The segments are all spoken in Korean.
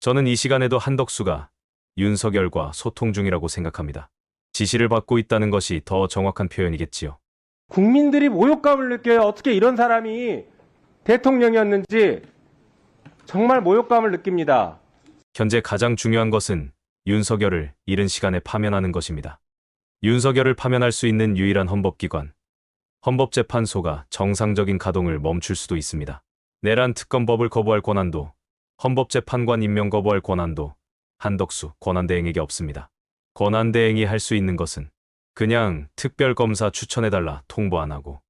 저는 이 시간에도 한덕수가 윤석열과 소통 중이라고 생각합니다. 지시를 받고 있다는 것이 더 정확한 표현이겠지요. 국민들이 모욕감을 느껴요. 어떻게 이런 사람이 대통령이었는지 정말 모욕감을 느낍니다. 현재 가장 중요한 것은 윤석열을 이른 시간에 파면하는 것입니다. 윤석열을 파면할 수 있는 유일한 헌법기관, 헌법재판소가 정상적인 가동을 멈출 수도 있습니다. 내란 특검법을 거부할 권한도, 헌법재판관 임명 거부할 권한도 한덕수 권한대행에게 없습니다. 권한대행이 할 수 있는 것은 그냥 특별검사 추천해달라 통보 안 하고,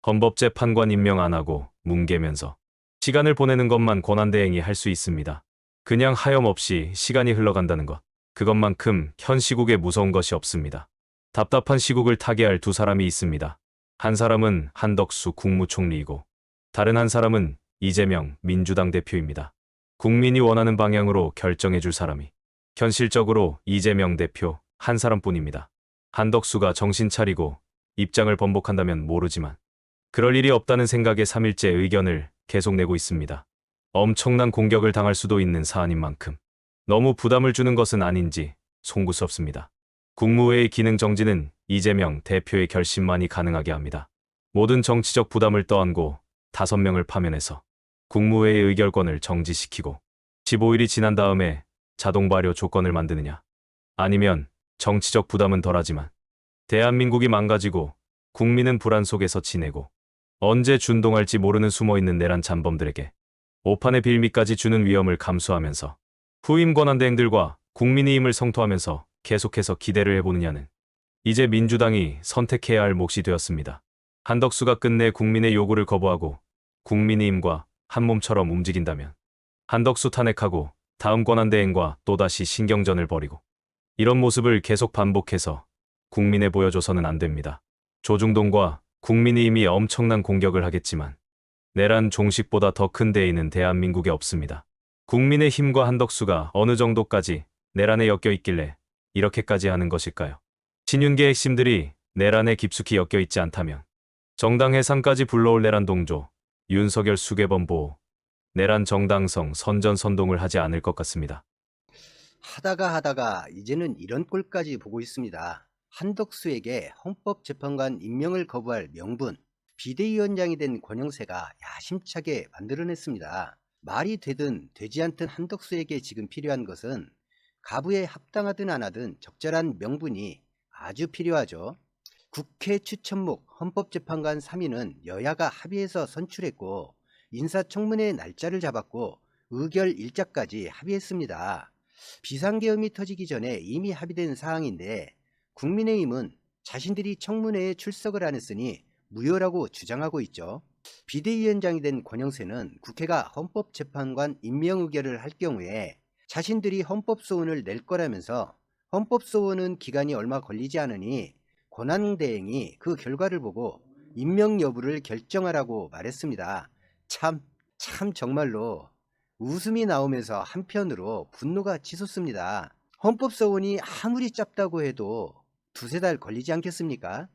헌법재판관 임명 안 하고 뭉개면서 시간을 보내는 것만 권한대행이 할 수 있습니다. 그냥 하염없이 시간이 흘러간다는 것, 그것만큼 현 시국에 무서운 것이 없습니다. 답답한 시국을 타개할 두 사람이 있습니다. 한 사람은 한덕수 국무총리이고 다른 한 사람은 이재명 민주당 대표입니다. 국민이 원하는 방향으로 결정해줄 사람이 현실적으로 이재명 대표 한 사람뿐입니다. 한덕수가 정신 차리고 입장을 번복한다면 모르지만 그럴 일이 없다는 생각에 3일째 의견을 계속 내고 있습니다. 엄청난 공격을 당할 수도 있는 사안인 만큼 너무 부담을 주는 것은 아닌지 송구스럽습니다. 국무회의 기능 정지는 이재명 대표의 결심만이 가능하게 합니다. 모든 정치적 부담을 떠안고 5명을 파면해서 국무회의 의결권을 정지시키고 15일이 지난 다음에 자동 발효 조건을 만드느냐, 아니면 정치적 부담은 덜하지만 대한민국이 망가지고 국민은 불안 속에서 지내고 언제 준동할지 모르는 숨어있는 내란 잠범들에게 오판의 빌미까지 주는 위험을 감수하면서 후임 권한대행들과 국민의 힘을 성토하면서 계속해서 기대를 해보느냐는 이제 민주당이 선택해야 할 몫이 되었습니다. 한덕수가 끝내 국민의 요구를 거부하고 국민의힘과 한몸처럼 움직인다면 한덕수 탄핵하고 다음 권한대행과 또다시 신경전을 벌이고 이런 모습을 계속 반복해서 국민에 보여줘서는 안 됩니다. 조중동과 국민의힘이 엄청난 공격을 하겠지만 내란 종식보다 더 큰 대의는 대한민국에 없습니다. 국민의힘과 한덕수가 어느 정도까지 내란에 엮여 있길래 이렇게까지 하는 것일까요? 친윤계 핵심들이 내란에 깊숙이 엮여 있지 않다면 정당 해산까지 불러올 내란 동조, 윤석열 수개범 보호, 내란 정당성 선전선동을 하지 않을 것 같습니다. 하다가 이제는 이런 꼴까지 보고 있습니다. 한덕수에게 헌법재판관 임명을 거부할 명분, 비대위원장이 된 권영세가 야심차게 만들어냈습니다. 말이 되든 되지 않든 한덕수에게 지금 필요한 것은 가부에 합당하든 안 하든 적절한 명분이 아주 필요하죠. 국회 추천목 헌법재판관 3인은 여야가 합의해서 선출했고 인사청문회 날짜를 잡았고 의결 일자까지 합의했습니다. 비상계엄이 터지기 전에 이미 합의된 사항인데 국민의힘은 자신들이 청문회에 출석을 안 했으니 무효라고 주장하고 있죠. 비대위원장이 된 권영세는 국회가 헌법재판관 임명 의결을 할 경우에 자신들이 헌법소원을 낼 거라면서 헌법소원은 기간이 얼마 걸리지 않으니 권한대행이 그 결과를 보고 임명 여부를 결정하라고 말했습니다. 참 정말로 웃음이 나오면서 한편으로 분노가 치솟습니다. 헌법소원이 아무리 짧다고 해도 두세 달 걸리지 않겠습니까?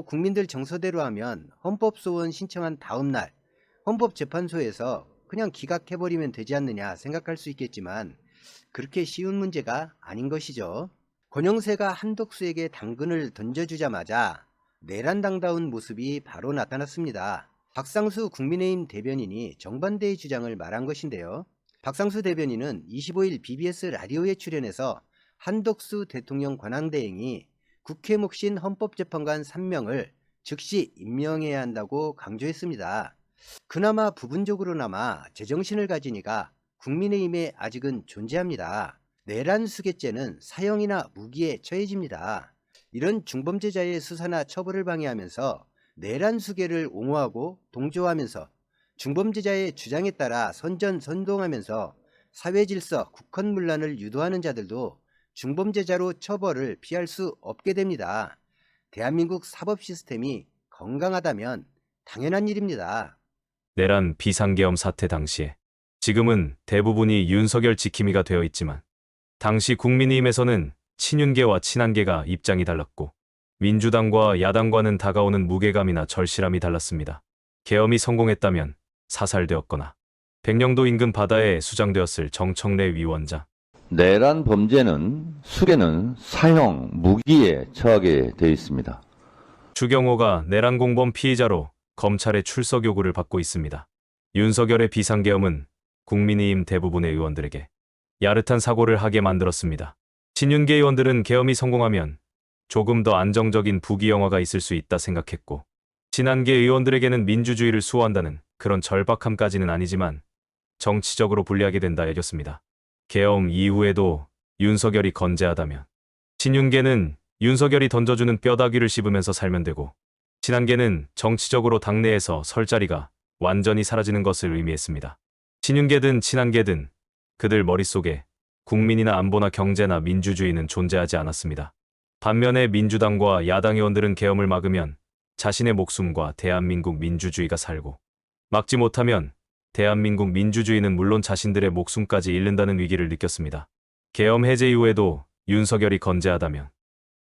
국민들 정서대로 하면 헌법소원 신청한 다음 날 헌법재판소에서 그냥 기각해버리면 되지 않느냐 생각할 수 있겠지만 그렇게 쉬운 문제가 아닌 것이죠. 권영세가 한덕수에게 당근을 던져주자마자 내란당다운 모습이 바로 나타났습니다. 박상수 국민의힘 대변인이 정반대의 주장을 말한 것인데요. 박상수 대변인은 25일 BBS 라디오에 출연해서 한덕수 대통령 권한대행이 국회 몫인 헌법재판관 3명을 즉시 임명해야 한다고 강조했습니다. 그나마 부분적으로나마 제정신을 가진 이가 국민의힘에 아직은 존재합니다. 내란 수괴죄는 사형이나 무기에 처해집니다. 이런 중범죄자의 수사나 처벌을 방해하면서 내란 수괴를 옹호하고 동조하면서 중범죄자의 주장에 따라 선전선동하면서 사회질서, 국헌문란을 유도하는 자들도 중범죄자로 처벌을 피할 수 없게 됩니다. 대한민국 사법 시스템이 건강하다면 당연한 일입니다. 내란 비상계엄 사태 당시에 지금은 대부분이 윤석열 지킴이가 되어 있지만 당시 국민의힘에서는 친윤계와 친한계가 입장이 달랐고 민주당과 야당과는 다가오는 무게감이나 절실함이 달랐습니다. 계엄이 성공했다면 사살되었거나 백령도 인근 바다에 수장되었을 정청래 위원장. 내란 범죄는 수개는 사형, 무기에 처하게 되어 있습니다. 주경호가 내란 공범 피의자로 검찰의 출석 요구를 받고 있습니다. 윤석열의 비상계엄은 국민의힘 대부분의 의원들에게 야릇한 사고를 하게 만들었습니다. 친윤계 의원들은 계엄이 성공하면 조금 더 안정적인 부귀영화가 있을 수 있다 생각했고, 친한계 의원들에게는 민주주의를 수호한다는 그런 절박함까지는 아니지만 정치적으로 불리하게 된다 여겼습니다. 계엄 이후에도 윤석열이 건재하다면 친윤계는 윤석열이 던져주는 뼈다귀를 씹으면서 살면 되고, 친한계는 정치적으로 당내에서 설 자리가 완전히 사라지는 것을 의미했습니다. 친윤계든 친한계든 그들 머릿속에 국민이나 안보나 경제나 민주주의는 존재하지 않았습니다. 반면에 민주당과 야당 의원들은 계엄을 막으면 자신의 목숨과 대한민국 민주주의가 살고, 막지 못하면 대한민국 민주주의는 물론 자신들의 목숨까지 잃는다는 위기를 느꼈습니다. 계엄 해제 이후에도 윤석열이 건재하다면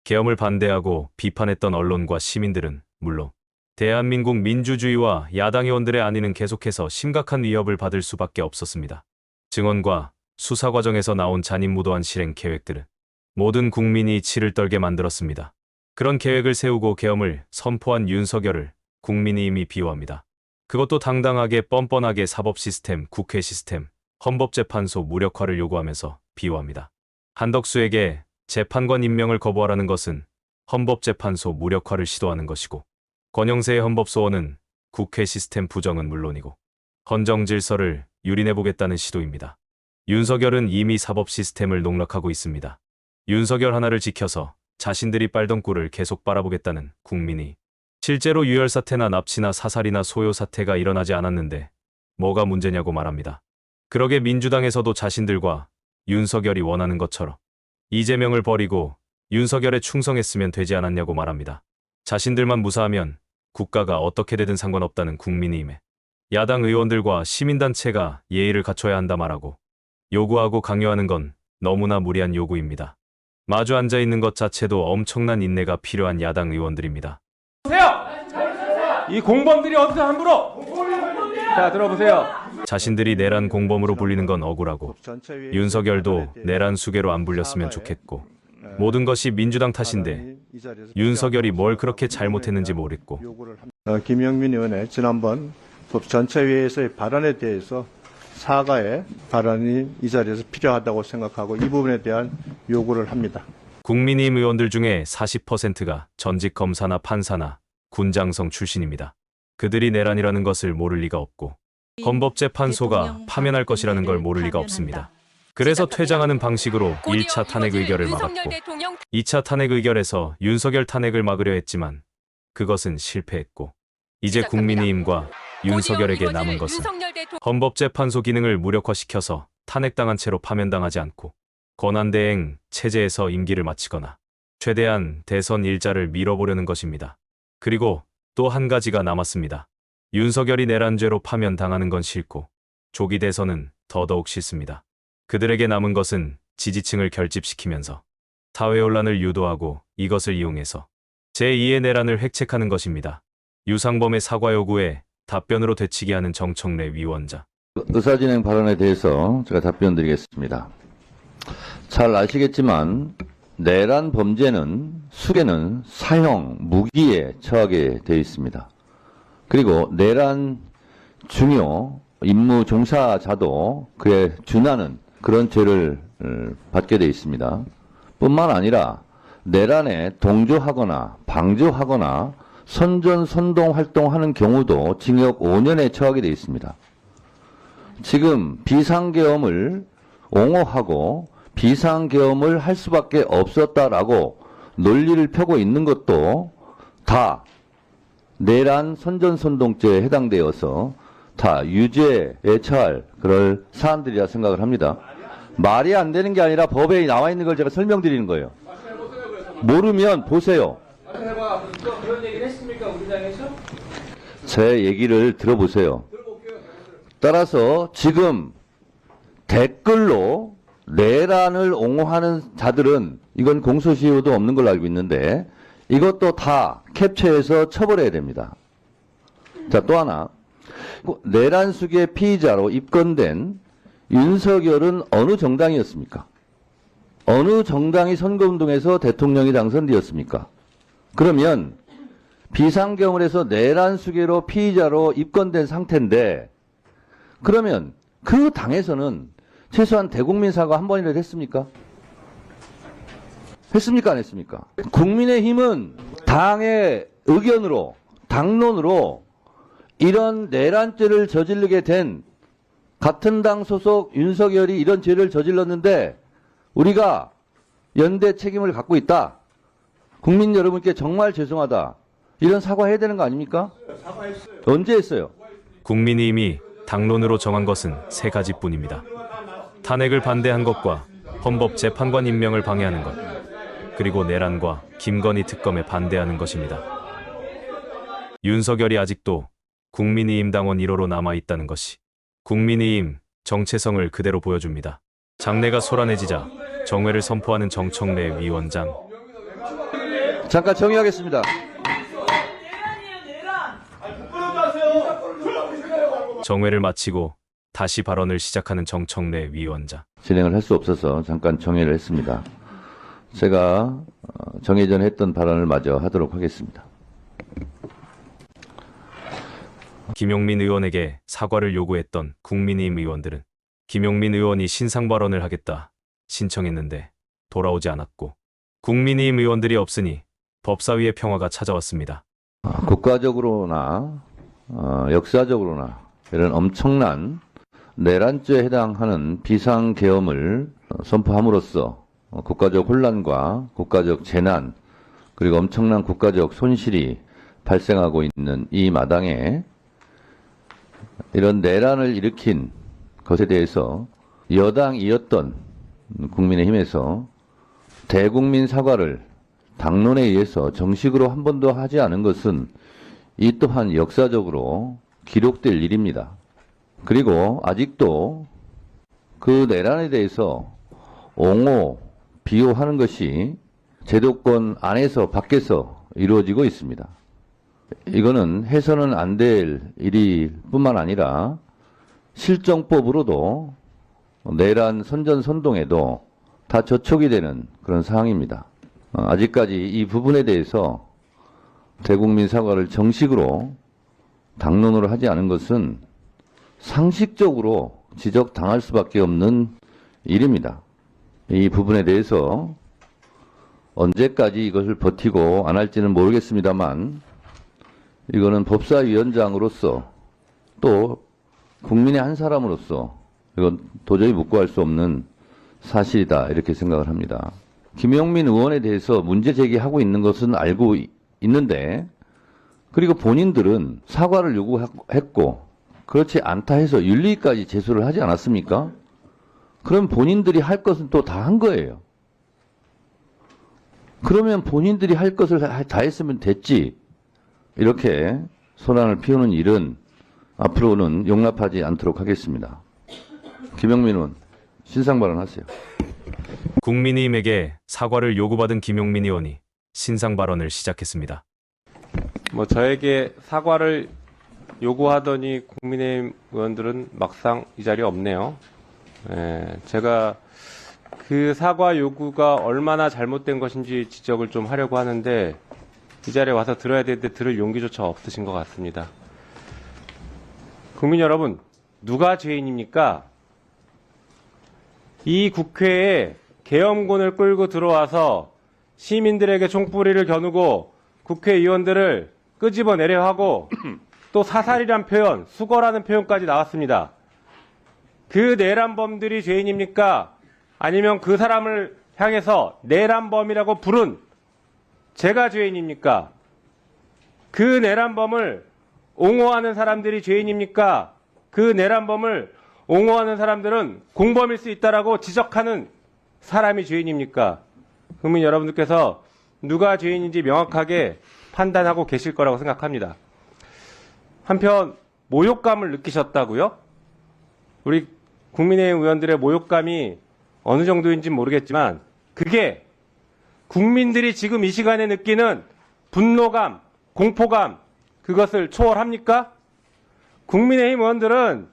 계엄을 반대하고 비판했던 언론과 시민들은 물론 대한민국 민주주의와 야당 의원들의 안위는 계속해서 심각한 위협을 받을 수밖에 없었습니다. 증언과 수사 과정에서 나온 잔인무도한 실행 계획들은 모든 국민이 치를 떨게 만들었습니다. 그런 계획을 세우고 계엄을 선포한 윤석열을 국민의힘이 비호합니다. 그것도 당당하게 뻔뻔하게 사법 시스템, 국회 시스템, 헌법재판소 무력화를 요구하면서 비호합니다. 한덕수에게 재판관 임명을 거부하라는 것은 헌법재판소 무력화를 시도하는 것이고, 권영세의 헌법소원은 국회 시스템 부정은 물론이고 헌정질서를 유린해보겠다는 시도입니다. 윤석열은 이미 사법 시스템을 농락하고 있습니다. 윤석열 하나를 지켜서 자신들이 빨던 꿀을 계속 빨아보겠다는 국민이, 실제로 유혈사태나 납치나 사살이나 소요사태가 일어나지 않았는데 뭐가 문제냐고 말합니다. 그러게 민주당에서도 자신들과 윤석열이 원하는 것처럼 이재명을 버리고 윤석열에 충성했으면 되지 않았냐고 말합니다. 자신들만 무사하면 국가가 어떻게 되든 상관없다는 국민의힘에 야당 의원들과 시민단체가 예의를 갖춰야 한다 말하고 요구하고 강요하는 건 너무나 무리한 요구입니다. 마주 앉아있는 것 자체도 엄청난 인내가 필요한 야당 의원들입니다. 보세요! 이 공범들이 어디서 함부로! 자, 들어보세요. 자신들이 내란 공범으로 불리는 건 억울하고 윤석열도 내란 수괴로 안 불렸으면 좋겠고, 모든 것이 민주당 탓인데 윤석열이 뭘 그렇게 잘못했는지 모르겠고, 김영민 의원의 지난번 전체회의에서의 발언에 대해서 사과의 발언이 이 자리에서 필요하다고 생각하고 이 부분에 대한 요구를 합니다. 국민의힘 의원들 중에 40%가 전직 검사나 판사나 군장성 출신입니다. 그들이 내란이라는 것을 모를 리가 없고 헌법재판소가 파면할 것이라는 걸 모를 리가 없습니다. 그래서 퇴장하는 방식으로 1차 탄핵 의결을 막았고 2차 탄핵 의결에서 윤석열 탄핵을 막으려 했지만 그것은 실패했고, 이제 국민의힘과 윤석열에게 남은 것은 헌법재판소 기능을 무력화시켜서 탄핵당한 채로 파면당하지 않고 권한대행 체제에서 임기를 마치거나 최대한 대선 일자를 밀어보려는 것입니다. 그리고 또 한 가지가 남았습니다. 윤석열이 내란죄로 파면당하는 건 싫고 조기 대선은 더더욱 싫습니다. 그들에게 남은 것은 지지층을 결집시키면서 사회혼란을 유도하고 이것을 이용해서 제2의 내란을 획책하는 것입니다. 유상범의 사과 요구에 답변으로 되치게 하는 정청래 위원장. 의사진행 발언에 대해서 제가 답변드리겠습니다. 잘 아시겠지만 내란 범죄는 수개는 사형, 무기에 처하게 되어 있습니다. 그리고 내란 중요 임무 종사자도 그에 준하는 그런 죄를 받게 되어 있습니다. 뿐만 아니라 내란에 동조하거나 방조하거나 선전, 선동 활동하는 경우도 징역 5년에 처하게 되어 있습니다. 지금 비상계엄을 옹호하고 비상계엄을 할 수밖에 없었다라고 논리를 펴고 있는 것도 다 내란 선전선동죄에 해당되어서 다 유죄에 처할 그럴 사안들이라 생각을 합니다. 말이 안 되는 게 아니라 법에 나와 있는 걸 제가 설명드리는 거예요. 모르면 보세요. 그런 얘기를 했습니까, 우리당에서? 제 얘기를 들어보세요. 따라서 지금 댓글로 내란을 옹호하는 자들은 이건 공소시효도 없는 걸로 알고 있는데 이것도 다 캡처해서 처벌해야 됩니다. 자, 또 하나. 내란 수계 피의자로 입건된 윤석열은 어느 정당이었습니까? 어느 정당이 선거운동에서 대통령이 당선되었습니까? 그러면 비상경을해서 내란 수계로 피의자로 입건된 상태인데, 그러면 그 당에서는 최소한 대국민 사과 한 번이라도 했습니까? 했습니까? 안 했습니까? 국민의힘은 당의 의견으로, 당론으로 이런 내란죄를 저지르게 된 같은 당 소속 윤석열이 이런 죄를 저질렀는데 우리가 연대 책임을 갖고 있다. 국민 여러분께 정말 죄송하다. 이런 사과해야 되는 거 아닙니까? 사과했어요. 언제 했어요? 국민의힘이 당론으로 정한 것은 세 가지뿐입니다. 탄핵을 반대한 것과 헌법재판관 임명을 방해하는 것, 그리고 내란과 김건희 특검에 반대하는 것입니다. 윤석열이 아직도 국민의힘 당원 1호로 남아있다는 것이 국민의힘 정체성을 그대로 보여줍니다. 장래가 소란해지자 정회를 선포하는 정청래 위원장. 잠깐 정의하겠습니다. 정회를 마치고 다시 발언을 시작하는 정청래 위원장. 진행을 할 수 없어서 잠깐 정의를 했습니다. 제가 정의 전에 했던 발언을 마저 하도록 하겠습니다. 김용민 의원에게 사과를 요구했던 국민의힘 의원들은 김용민 의원이 신상 발언을 하겠다 신청했는데 돌아오지 않았고, 국민의힘 의원들이 없으니 법사위의 평화가 찾아왔습니다. 국가적으로나 역사적으로나 이런 엄청난 내란죄에 해당하는 비상계엄을 선포함으로써 국가적 혼란과 국가적 재난, 그리고 엄청난 국가적 손실이 발생하고 있는 이 마당에 이런 내란을 일으킨 것에 대해서 여당이었던 국민의힘에서 대국민 사과를 당론에 의해서 정식으로 한 번도 하지 않은 것은 이 또한 역사적으로 기록될 일입니다. 그리고 아직도 그 내란에 대해서 옹호, 비호하는 것이 제도권 안에서 밖에서 이루어지고 있습니다. 이거는 해서는 안 될 일일 뿐만 아니라 실정법으로도 내란 선전선동에도 다 저촉이 되는 그런 상황입니다. 아직까지 이 부분에 대해서 대국민 사과를 정식으로 당론으로 하지 않은 것은 상식적으로 지적당할 수밖에 없는 일입니다. 이 부분에 대해서 언제까지 이것을 버티고 안 할지는 모르겠습니다만, 이거는 법사위원장으로서 또 국민의 한 사람으로서 이건 도저히 묵고할 수 없는 사실이다, 이렇게 생각을 합니다. 김용민 의원에 대해서 문제 제기하고 있는 것은 알고 있는데, 그리고 본인들은 사과를 요구했고 그렇지 않다 해서 윤리까지 제소를 하지 않았습니까? 그럼 본인들이 할 것은 또 다 한 거예요. 그러면 본인들이 할 것을 다 했으면 됐지. 이렇게 소란을 피우는 일은 앞으로는 용납하지 않도록 하겠습니다. 김용민 의원, 신상 발언하세요. 국민의힘에게 사과를 요구받은 김용민 의원이 신상 발언을 시작했습니다. 저에게 사과를 요구하더니 국민의힘 의원들은 막상 이 자리에 없네요. 제가 그 사과 요구가 얼마나 잘못된 것인지 지적을 좀 하려고 하는데 이 자리에 와서 들어야 되는데 들을 용기조차 없으신 것 같습니다. 국민 여러분, 누가 죄인입니까? 이 국회에 계엄군을 끌고 들어와서 시민들에게 총뿌리를 겨누고 국회의원들을 끄집어내려 하고 또 사살이란 표현, 수거라는 표현까지 나왔습니다. 그 내란범들이 죄인입니까? 아니면 그 사람을 향해서 내란범이라고 부른 제가 죄인입니까? 그 내란범을 옹호하는 사람들이 죄인입니까? 그 내란범을 옹호하는 사람들은 공범일 수 있다라고 지적하는 사람이 죄인입니까? 국민 여러분들께서 누가 죄인인지 명확하게 판단하고 계실 거라고 생각합니다. 한편 모욕감을 느끼셨다고요? 우리 국민의힘 의원들의 모욕감이 어느 정도인지 모르겠지만 그게 국민들이 지금 이 시간에 느끼는 분노감, 공포감, 그것을 초월합니까? 국민의힘 의원들은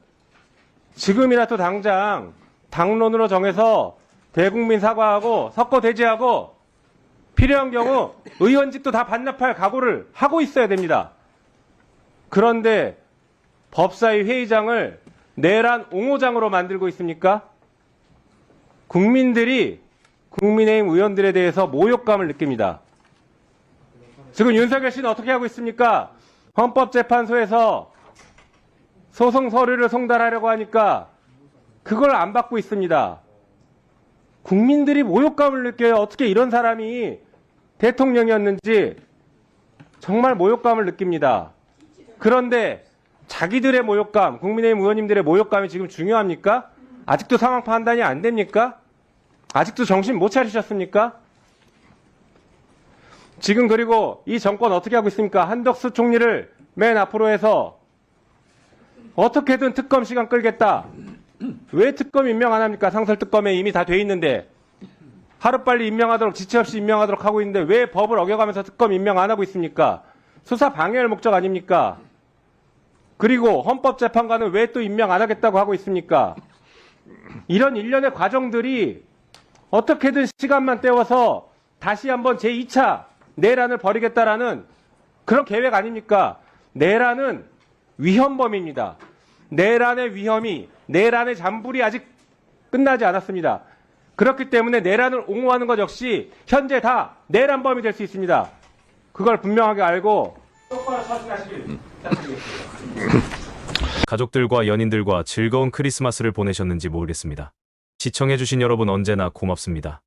지금이라도 당장 당론으로 정해서 대국민 사과하고 석고 대지하고 필요한 경우 의원직도 다 반납할 각오를 하고 있어야 됩니다. 그런데 법사위 회의장을 내란 옹호장으로 만들고 있습니까? 국민들이 국민의힘 의원들에 대해서 모욕감을 느낍니다. 지금 윤석열 씨는 어떻게 하고 있습니까? 헌법재판소에서 소송 서류를 송달하려고 하니까 그걸 안 받고 있습니다. 국민들이 모욕감을 느껴요. 어떻게 이런 사람이 대통령이었는지 정말 모욕감을 느낍니다. 그런데 자기들의 모욕감, 국민의힘 의원님들의 모욕감이 지금 중요합니까? 아직도 상황 판단이 안 됩니까? 아직도 정신 못 차리셨습니까? 지금 그리고 이 정권 어떻게 하고 있습니까? 한덕수 총리를 맨 앞으로 해서 어떻게든 특검 시간 끌겠다. 왜 특검 임명 안 합니까? 상설특검에 이미 다 돼 있는데 하루빨리 임명하도록 지체 없이 임명하도록 하고 있는데 왜 법을 어겨가면서 특검 임명 안 하고 있습니까? 수사 방해할 목적 아닙니까? 그리고 헌법재판관은 왜 또 임명 안 하겠다고 하고 있습니까? 이런 일련의 과정들이 어떻게든 시간만 때워서 다시 한번 제2차 내란을 벌이겠다라는 그런 계획 아닙니까? 내란은 위헌범입니다. 내란의 위험이, 내란의 잔불이 아직 끝나지 않았습니다. 그렇기 때문에 내란을 옹호하는 것 역시 현재 다 내란범이 될 수 있습니다. 그걸 분명하게 알고 똑바로 처신하시길 부탁드리겠습니다. 가족들과 연인들과 즐거운 크리스마스를 보내셨는지 모르겠습니다. 시청해주신 여러분 언제나 고맙습니다.